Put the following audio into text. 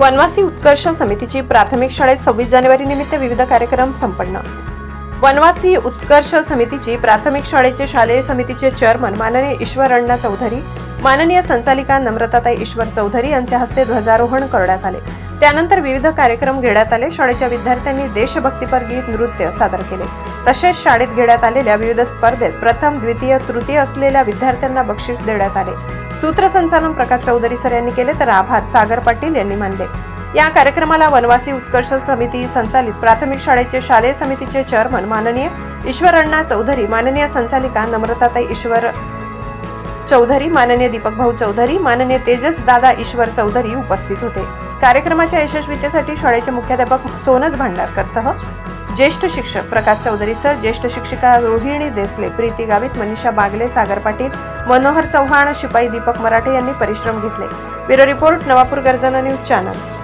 वनवासी उत्कर्ष समितीची प्राथमिक शाळेत 26 जानेवारी निमित्त विविध कार्यक्रम संपन्न। वनवासी उत्कर्ष समितीची प्राथमिक शाळेचे शालेय समितीचे चेअरमन माननीय ईश्वर अण्णा चौधरी, माननीय संचालिका नम्रताताई ईश्वर चौधरी यांच्या हस्ते ध्वजारोहण करण्यात आले। त्यानंतर विविध कार्यक्रम घेण्यात आले। शाळेच्या विद्यार्थ्यांनी देशभक्तीपर गीत, नृत्य सादर केले। तसेच शाळेत घेण्यात आलेल्या विविध स्पर्धेत प्रथम, द्वितीय, तृतीय असलेल्या विद्यार्थ्यांना बक्षीस देण्यात आले। सूत्रसंचालन प्रकाश चौधरी सर यांनी केले तर आभार सागर पाटील यांनी मानले। या कार्यक्रमाला वनवासी उत्कर्ष समिती संचालित प्राथमिक शाळेचे शालेय समितीचे चेअरमन माननीय ईश्वर अण्णा चौधरी, माननीय संचालिका नम्रताताई ईश्वर चौधरी, माननीय दीपक भाऊ चौधरी, माननीय तेजस दादा ईश्वर चौधरी उपस्थित होते। कार्यक्रमाच्या यशस्वीतेसाठी शाळेचे मुख्याध्यापक सोनज भांडारकर सह ज्येष्ठ शिक्षक प्रकाश चौधरी सर, ज्येष्ठ शिक्षिका रोहिणी देसले, प्रीती गावित, मनीषा बागले, सागर पाटील, मनोहर चव्हाण, शिपाई दीपक मराठे यांनी परिश्रम घेतले। ब्युरो रिपोर्ट, नवापूर गर्जना न्यूज चॅनल।